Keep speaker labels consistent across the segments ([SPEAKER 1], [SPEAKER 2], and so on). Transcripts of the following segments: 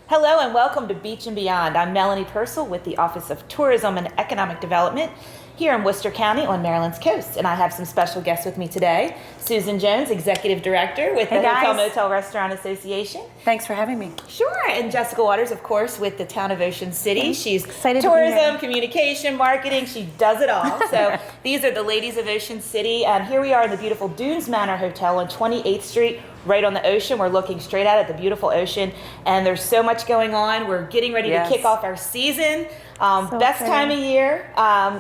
[SPEAKER 1] Hello and welcome to Beach and Beyond. I'm Melanie Purcell with the Office of Tourism and Economic Development here in Worcester County on Maryland's coast. And I have some special guests with me today. Susan Jones, Executive Director with the Hotel Motel Restaurant Association.
[SPEAKER 2] Thanks for having me.
[SPEAKER 1] Sure. And Jessica Waters, of course, with the Town of Ocean City. She's
[SPEAKER 3] excited
[SPEAKER 1] tourism, communication, marketing. She does it all. So these are the ladies of Ocean City. And here we are in the beautiful Dunes Manor Hotel on 28th Street. Right on the ocean. We're looking straight out at the beautiful ocean, and there's so much going on. We're getting ready to kick off our season. Best time of year.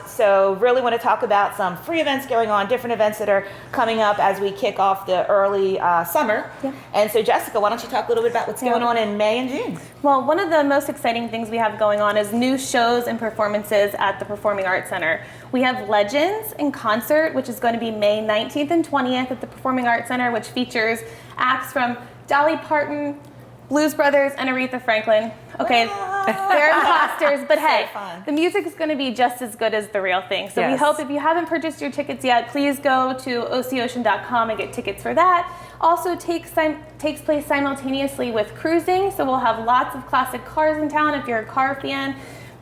[SPEAKER 1] So really want to talk about some free events going on, different events that are coming up as we kick off the early summer. Yeah. And so Jessica, why don't you talk a little bit about what's going on in May and June?
[SPEAKER 3] Well, one of the most exciting things we have going on is new shows and performances at the Performing Arts Center. We have Legends in concert, which is going to be May 19th and 20th at the Performing Arts Center, which features acts from Dolly Parton, Blues Brothers, and Aretha Franklin. Okay, they're imposters, but hey, the music is going to be just as good as the real thing. So we hope if you haven't purchased your tickets yet, please go to ococean.com and get tickets for that. Also takes place simultaneously with cruising, so we'll have lots of classic cars in town if you're a car fan.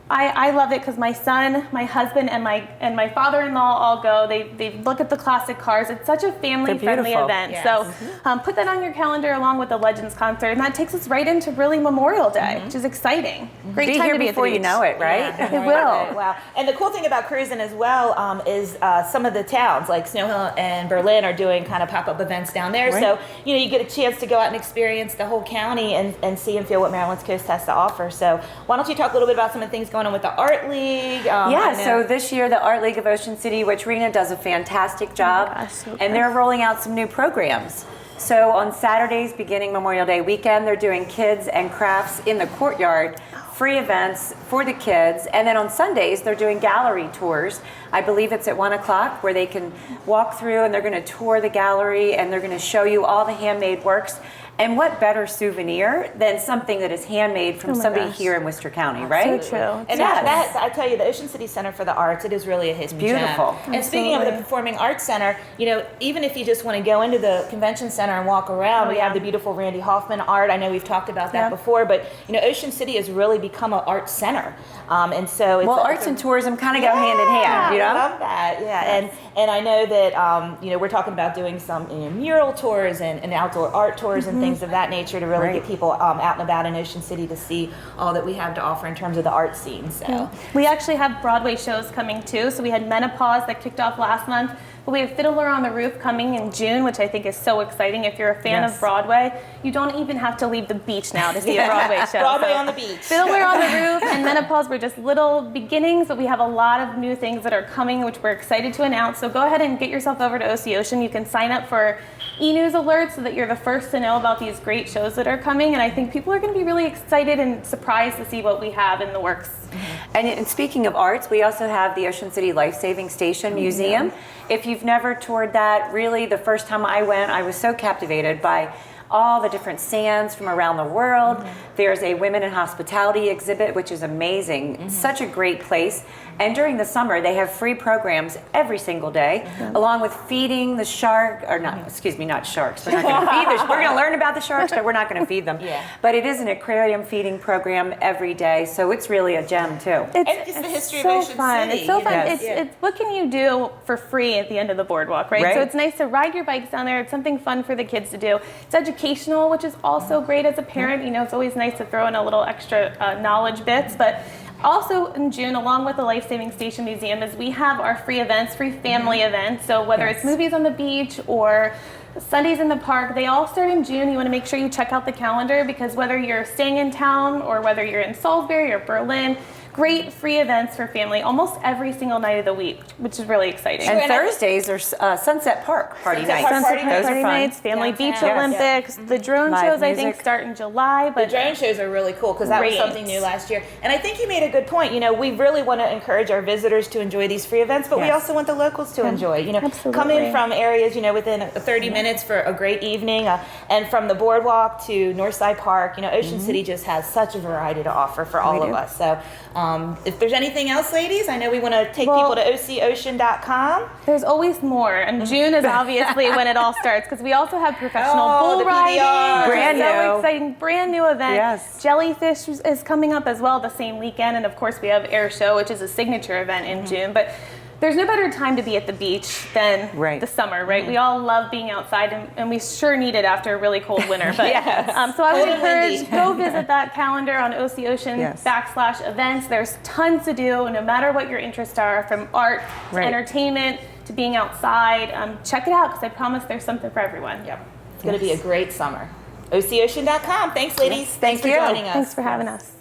[SPEAKER 3] I love it because my son, my husband, and my father-in-law all go. They look at the classic cars. It's such a family-friendly event. Yes. So put that on your calendar along with the Legends concert, and that takes us right into really Memorial Day, which is exciting. Great time to be
[SPEAKER 2] before you know it, right?
[SPEAKER 3] Yeah, it will.
[SPEAKER 1] Wow. And the cool thing about cruising as well is some of the towns like Snow Hill and Berlin are doing kind of pop-up events down there. Right. So you get a chance to go out and experience the whole county and see and feel what Maryland's coast has to offer. So why don't you talk a little bit about some of the things going on with the Art League?
[SPEAKER 2] So this year the Art League of Ocean City, which Rena does a fantastic job, and they're rolling out some new programs. So on Saturdays, beginning Memorial Day weekend, they're doing kids and crafts in the courtyard, free events for the kids, and then on Sundays they're doing gallery tours. I believe it's at 1 o'clock where they can walk through and they're going to tour the gallery and they're going to show you all the handmade works. And what better souvenir than something that is handmade from somebody here in Worcester County, right?
[SPEAKER 3] So true.
[SPEAKER 1] And that, I tell you, the Ocean City Center for the Arts, it is really a hidden
[SPEAKER 2] beautiful.
[SPEAKER 1] gem. And speaking of the Performing Arts Center, even if you just want to go into the convention center and walk around, we have the beautiful Randy Hoffman art. I know we've talked about that before, but Ocean City has really become an art center. And so it's
[SPEAKER 2] arts and tourism kind of go hand in hand,
[SPEAKER 1] I love that. Yeah. Yes. And I know that we're talking about doing some mural tours and outdoor art tours and things of that nature to really get people out and about in Ocean City to see all that we have to offer in terms of the art scene. So
[SPEAKER 3] we actually have Broadway shows coming too. So we had Menopause that kicked off last month. But we have Fiddler on the Roof coming in June, which I think is so exciting. If you're a fan of Broadway, you don't even have to leave the beach now to see a Broadway show.
[SPEAKER 1] Broadway on the beach.
[SPEAKER 3] Fiddler on the Roof and Menopause were just little beginnings, but we have a lot of new things that are coming, which we're excited to announce. So go ahead and get yourself over to OC Ocean. You can sign up for e-news alerts so that you're the first to know about these great shows that are coming. And I think people are going to be really excited and surprised to see what we have in the works.
[SPEAKER 2] And speaking of arts, we also have the Ocean City Lifesaving Station Museum. If you've never toured that, really the first time I went, I was so captivated by all the different sands from around the world. There's a women in hospitality exhibit, which is amazing. Such a great place. And during the summer, they have free programs every single day, along with feeding the shark, or not, excuse me, not sharks. We're not going to feed the, we're going to learn about the sharks, but we're not going to feed them. But it is an aquarium feeding program every day, so it's really a gem too.
[SPEAKER 1] It's the history of Ocean
[SPEAKER 3] City. It's so fun.
[SPEAKER 1] Yes.
[SPEAKER 3] It's what can you do for free at the end of the boardwalk, right? So it's nice to ride your bikes down there. It's something fun for the kids to do. It's educational, which is also great as a parent. It's always nice to throw in a little extra knowledge bits, but also in June, along with the Lifesaving Station Museum, is we have our free events, free family events. So whether it's movies on the beach or Sundays in the park, they all start in June. You want to make sure you check out the calendar because whether you're staying in town or whether you're in Salisbury or Berlin, great free events for family almost every single night of the week, which is really exciting.
[SPEAKER 2] And Thursdays are Sunset Park party nights.
[SPEAKER 3] Sunset Park
[SPEAKER 2] Those
[SPEAKER 3] party
[SPEAKER 2] are fun.
[SPEAKER 3] nights, Family Beach Olympics. The drone shows, I think, start in July. But
[SPEAKER 1] the drone shows are really cool because that was something new last year. And I think you made a good point. We really want to encourage our visitors to enjoy these free events, but we also want the locals to enjoy. Come in from areas, within 30 minutes for a great evening. And from the boardwalk to Northside Park, Ocean City just has such a variety to offer for all of us. So If there's anything else, ladies, I know we want to take people to OCOcean.com.
[SPEAKER 3] There's always more, and June is obviously when it all starts, because we also have professional bull
[SPEAKER 1] the
[SPEAKER 3] riding.
[SPEAKER 1] PBR.
[SPEAKER 2] Brand
[SPEAKER 3] So
[SPEAKER 2] new.
[SPEAKER 3] exciting, brand new event.
[SPEAKER 2] Yes.
[SPEAKER 3] Jellyfish is coming up as well the same weekend, and of course we have Air Show, which is a signature event in June. But there's no better time to be at the beach than the summer, right? We all love being outside, and we sure need it after a really cold winter. But so I would encourage, go visit that calendar on OC Ocean /events. There's tons to do, no matter what your interests are, from art to entertainment to being outside. Check it out, because I promise there's something for everyone.
[SPEAKER 1] Yep. It's going to be a great summer. OCOcean.com. Thanks, ladies. Thanks for joining us.
[SPEAKER 3] Thanks for having us.